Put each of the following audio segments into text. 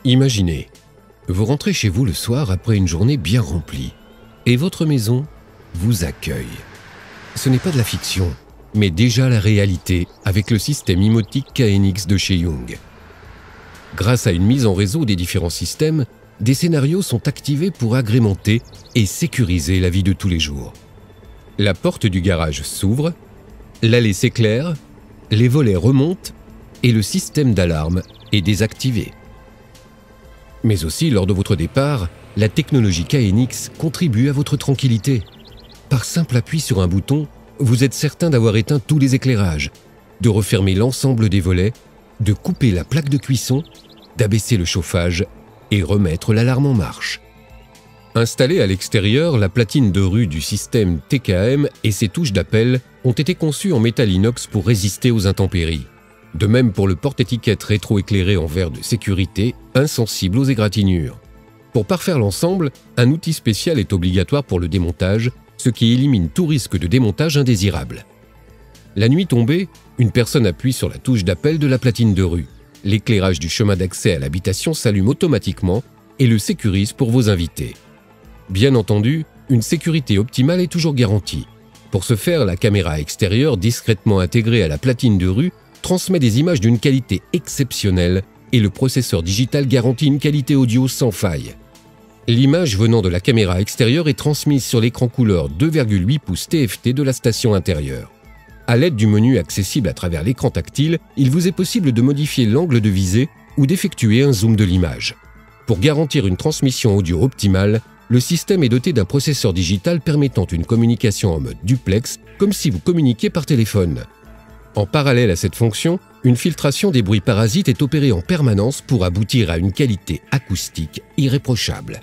Imaginez, vous rentrez chez vous le soir après une journée bien remplie et votre maison vous accueille. Ce n'est pas de la fiction, mais déjà la réalité avec le système imotique KNX de chez Young. Grâce à une mise en réseau des différents systèmes, des scénarios sont activés pour agrémenter et sécuriser la vie de tous les jours. La porte du garage s'ouvre, l'allée s'éclaire, les volets remontent et le système d'alarme est désactivé. Mais aussi, lors de votre départ, la technologie KNX contribue à votre tranquillité. Par simple appui sur un bouton, vous êtes certain d'avoir éteint tous les éclairages, de refermer l'ensemble des volets, de couper la plaque de cuisson, d'abaisser le chauffage et remettre l'alarme en marche. Installée à l'extérieur, la platine de rue du système TKM et ses touches d'appel ont été conçues en métal inox pour résister aux intempéries. De même pour le porte-étiquette rétro-éclairé en verre de sécurité, insensible aux égratignures. Pour parfaire l'ensemble, un outil spécial est obligatoire pour le démontage, ce qui élimine tout risque de démontage indésirable. La nuit tombée, une personne appuie sur la touche d'appel de la platine de rue. L'éclairage du chemin d'accès à l'habitation s'allume automatiquement et le sécurise pour vos invités. Bien entendu, une sécurité optimale est toujours garantie. Pour ce faire, la caméra extérieure, discrètement intégrée à la platine de rue, transmet des images d'une qualité exceptionnelle et le processeur digital garantit une qualité audio sans faille. L'image venant de la caméra extérieure est transmise sur l'écran couleur 2,8 pouces TFT de la station intérieure. À l'aide du menu accessible à travers l'écran tactile, il vous est possible de modifier l'angle de visée ou d'effectuer un zoom de l'image. Pour garantir une transmission audio optimale, le système est doté d'un processeur digital permettant une communication en mode duplex, comme si vous communiquiez par téléphone. En parallèle à cette fonction, une filtration des bruits parasites est opérée en permanence pour aboutir à une qualité acoustique irréprochable.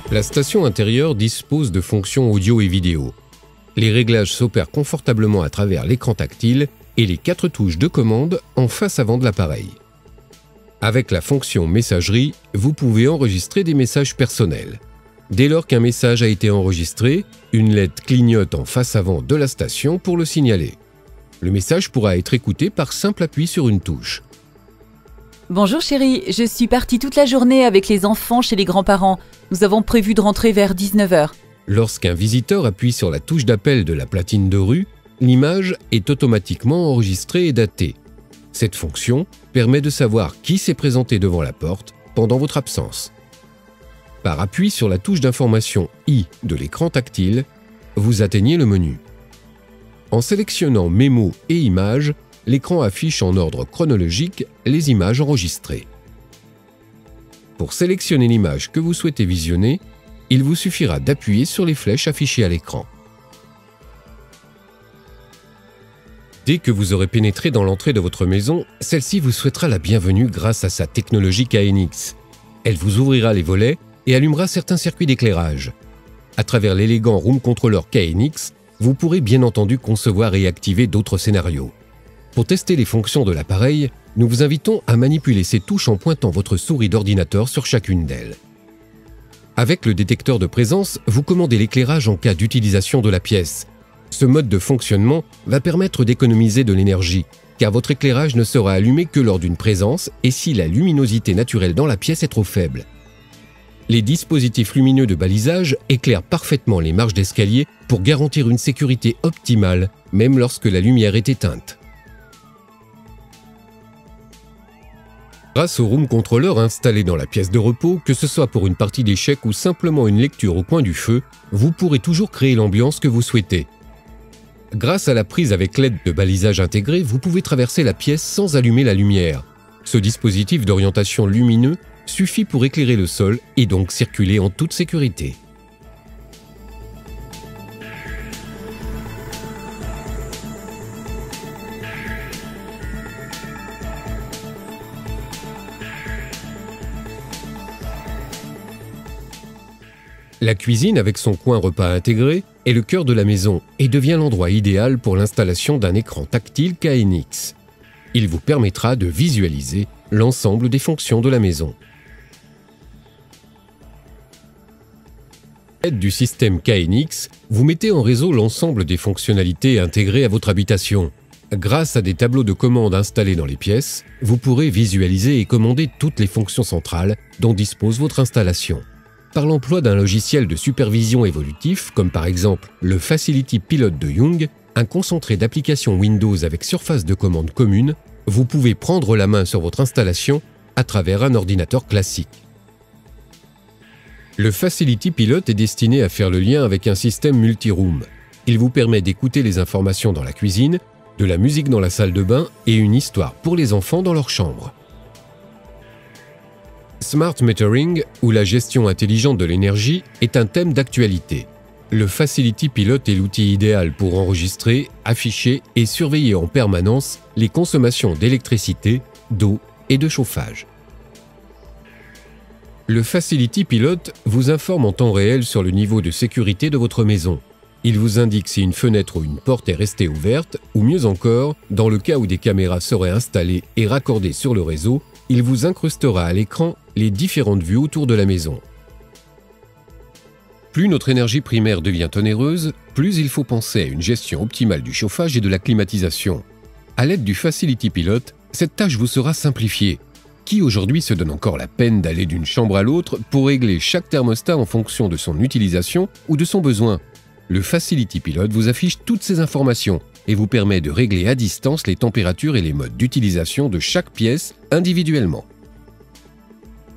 La station intérieure dispose de fonctions audio et vidéo. Les réglages s'opèrent confortablement à travers l'écran tactile et les 4 touches de commande en face avant de l'appareil. Avec la fonction messagerie, vous pouvez enregistrer des messages personnels. Dès lors qu'un message a été enregistré, une LED clignote en face avant de la station pour le signaler. Le message pourra être écouté par simple appui sur une touche. Bonjour chérie, je suis partie toute la journée avec les enfants chez les grands-parents. Nous avons prévu de rentrer vers 19 h. Lorsqu'un visiteur appuie sur la touche d'appel de la platine de rue, l'image est automatiquement enregistrée et datée. Cette fonction permet de savoir qui s'est présenté devant la porte pendant votre absence. Par appui sur la touche d'information I de l'écran tactile, vous atteignez le menu. En sélectionnant Mémo et Images, l'écran affiche en ordre chronologique les images enregistrées. Pour sélectionner l'image que vous souhaitez visionner, il vous suffira d'appuyer sur les flèches affichées à l'écran. Dès que vous aurez pénétré dans l'entrée de votre maison, celle-ci vous souhaitera la bienvenue grâce à sa technologie KNX. Elle vous ouvrira les volets et allumera certains circuits d'éclairage. À travers l'élégant Room Controller KNX, vous pourrez bien entendu concevoir et activer d'autres scénarios. Pour tester les fonctions de l'appareil, nous vous invitons à manipuler ces touches en pointant votre souris d'ordinateur sur chacune d'elles. Avec le détecteur de présence, vous commandez l'éclairage en cas d'utilisation de la pièce. Ce mode de fonctionnement va permettre d'économiser de l'énergie, car votre éclairage ne sera allumé que lors d'une présence et si la luminosité naturelle dans la pièce est trop faible. Les dispositifs lumineux de balisage éclairent parfaitement les marches d'escalier pour garantir une sécurité optimale, même lorsque la lumière est éteinte. Grâce au Room Controller installé dans la pièce de repos, que ce soit pour une partie d'échecs ou simplement une lecture au coin du feu, vous pourrez toujours créer l'ambiance que vous souhaitez. Grâce à la prise avec LED de balisage intégré, vous pouvez traverser la pièce sans allumer la lumière. Ce dispositif d'orientation lumineux suffit pour éclairer le sol et donc circuler en toute sécurité. La cuisine, avec son coin repas intégré, est le cœur de la maison et devient l'endroit idéal pour l'installation d'un écran tactile KNX. Il vous permettra de visualiser l'ensemble des fonctions de la maison. À l'aide du système KNX, vous mettez en réseau l'ensemble des fonctionnalités intégrées à votre habitation. Grâce à des tableaux de commandes installés dans les pièces, vous pourrez visualiser et commander toutes les fonctions centrales dont dispose votre installation. Par l'emploi d'un logiciel de supervision évolutif, comme par exemple le Facility Pilot de Young, un concentré d'applications Windows avec surface de commande commune, vous pouvez prendre la main sur votre installation à travers un ordinateur classique. Le Facility Pilot est destiné à faire le lien avec un système multi-room. Il vous permet d'écouter les informations dans la cuisine, de la musique dans la salle de bain et une histoire pour les enfants dans leur chambre. Smart Metering, ou la gestion intelligente de l'énergie, est un thème d'actualité. Le Facility Pilot est l'outil idéal pour enregistrer, afficher et surveiller en permanence les consommations d'électricité, d'eau et de chauffage. Le Facility Pilot vous informe en temps réel sur le niveau de sécurité de votre maison. Il vous indique si une fenêtre ou une porte est restée ouverte, ou mieux encore, dans le cas où des caméras seraient installées et raccordées sur le réseau, il vous incrustera à l'écran les différentes vues autour de la maison. Plus notre énergie primaire devient onéreuse, plus il faut penser à une gestion optimale du chauffage et de la climatisation. À l'aide du Facility Pilot, cette tâche vous sera simplifiée. Qui aujourd'hui se donne encore la peine d'aller d'une chambre à l'autre pour régler chaque thermostat en fonction de son utilisation ou de son besoin? Le Facility Pilot vous affiche toutes ces informations et vous permet de régler à distance les températures et les modes d'utilisation de chaque pièce individuellement.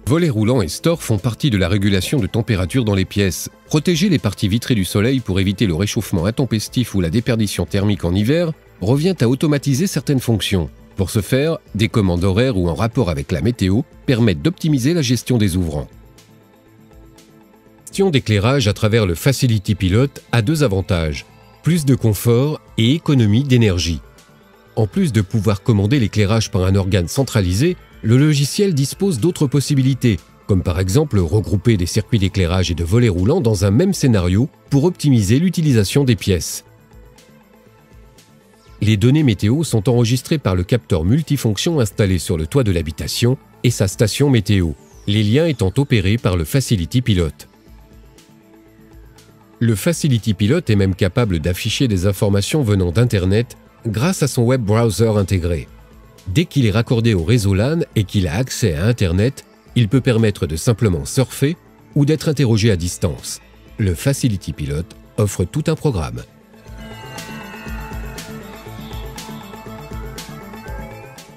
Volets roulants et stores font partie de la régulation de température dans les pièces. Protéger les parties vitrées du soleil pour éviter le réchauffement intempestif ou la déperdition thermique en hiver revient à automatiser certaines fonctions. Pour ce faire, des commandes horaires ou en rapport avec la météo permettent d'optimiser la gestion des ouvrants. La gestion d'éclairage à travers le Facility Pilot a deux avantages: plus de confort et économie d'énergie. En plus de pouvoir commander l'éclairage par un organe centralisé, le logiciel dispose d'autres possibilités, comme par exemple regrouper des circuits d'éclairage et de volets roulants dans un même scénario pour optimiser l'utilisation des pièces. Les données météo sont enregistrées par le capteur multifonction installé sur le toit de l'habitation et sa station météo, les liens étant opérés par le Facility Pilot. Le Facility Pilot est même capable d'afficher des informations venant d'Internet grâce à son web browser intégré. Dès qu'il est raccordé au réseau LAN et qu'il a accès à Internet, il peut permettre de simplement surfer ou d'être interrogé à distance. Le Facility Pilot offre tout un programme.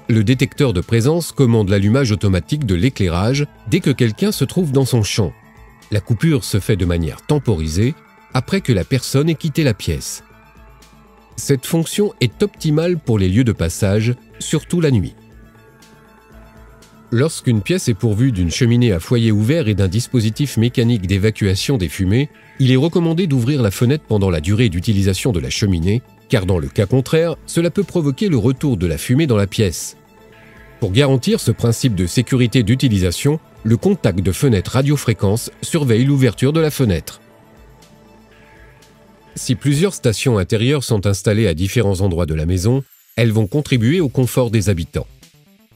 Le détecteur de présence commande l'allumage automatique de l'éclairage dès que quelqu'un se trouve dans son champ. La coupure se fait de manière temporisée après que la personne ait quitté la pièce. Cette fonction est optimale pour les lieux de passage, surtout la nuit. Lorsqu'une pièce est pourvue d'une cheminée à foyer ouvert et d'un dispositif mécanique d'évacuation des fumées, il est recommandé d'ouvrir la fenêtre pendant la durée d'utilisation de la cheminée, car dans le cas contraire, cela peut provoquer le retour de la fumée dans la pièce. Pour garantir ce principe de sécurité d'utilisation, le contact de fenêtre radiofréquence surveille l'ouverture de la fenêtre. Si plusieurs stations intérieures sont installées à différents endroits de la maison, elles vont contribuer au confort des habitants.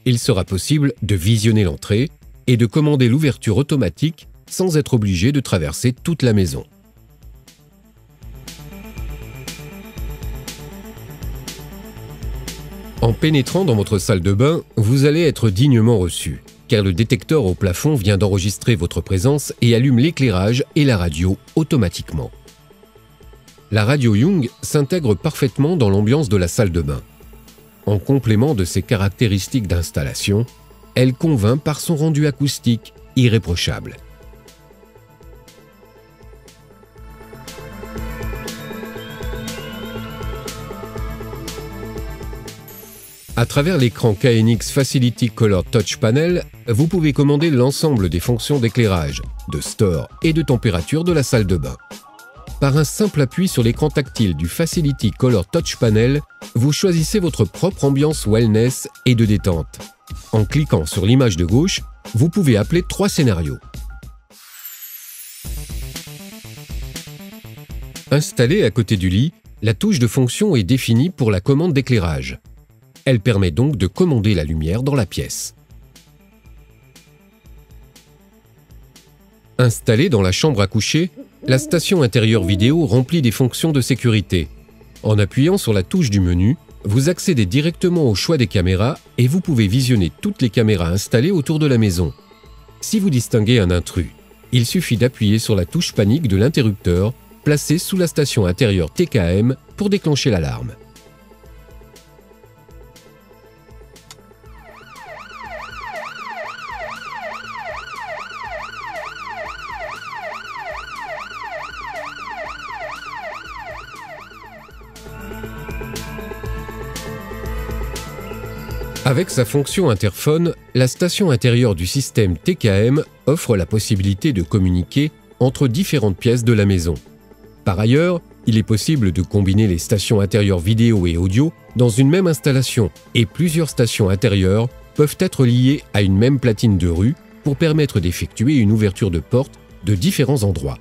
Il sera possible de visionner l'entrée et de commander l'ouverture automatique sans être obligé de traverser toute la maison. En pénétrant dans votre salle de bain, vous allez être dignement reçu, car le détecteur au plafond vient d'enregistrer votre présence et allume l'éclairage et la radio automatiquement. La radio Young s'intègre parfaitement dans l'ambiance de la salle de bain. En complément de ses caractéristiques d'installation, elle convainc par son rendu acoustique irréprochable. À travers l'écran KNX Facility Color Touch Panel, vous pouvez commander l'ensemble des fonctions d'éclairage, de store et de température de la salle de bain. Par un simple appui sur l'écran tactile du Facility Color Touch Panel, vous choisissez votre propre ambiance wellness et de détente. En cliquant sur l'image de gauche, vous pouvez appeler 3 scénarios. Installée à côté du lit, la touche de fonction est définie pour la commande d'éclairage. Elle permet donc de commander la lumière dans la pièce. Installée dans la chambre à coucher, la station intérieure vidéo remplit des fonctions de sécurité. En appuyant sur la touche du menu, vous accédez directement au choix des caméras et vous pouvez visionner toutes les caméras installées autour de la maison. Si vous distinguez un intrus, il suffit d'appuyer sur la touche panique de l'interrupteur placée sous la station intérieure TKM pour déclencher l'alarme. Avec sa fonction interphone, la station intérieure du système TKM offre la possibilité de communiquer entre différentes pièces de la maison. Par ailleurs, il est possible de combiner les stations intérieures vidéo et audio dans une même installation et plusieurs stations intérieures peuvent être liées à une même platine de rue pour permettre d'effectuer une ouverture de porte de différents endroits.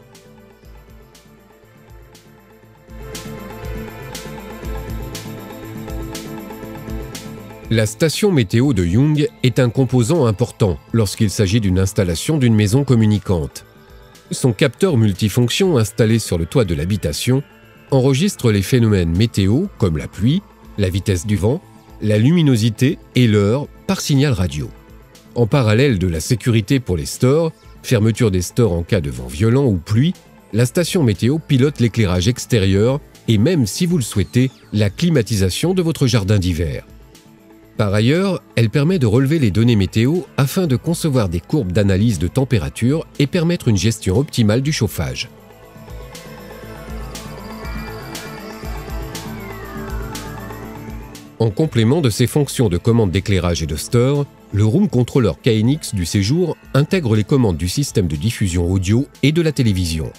La station météo de Young est un composant important lorsqu'il s'agit d'une installation d'une maison communicante. Son capteur multifonction installé sur le toit de l'habitation enregistre les phénomènes météo comme la pluie, la vitesse du vent, la luminosité et l'heure par signal radio. En parallèle de la sécurité pour les stores, fermeture des stores en cas de vent violent ou pluie, la station météo pilote l'éclairage extérieur et même si vous le souhaitez, la climatisation de votre jardin d'hiver. Par ailleurs, elle permet de relever les données météo afin de concevoir des courbes d'analyse de température et permettre une gestion optimale du chauffage. En complément de ses fonctions de commande d'éclairage et de store, le Room Controller KNX du séjour intègre les commandes du système de diffusion audio et de la télévision.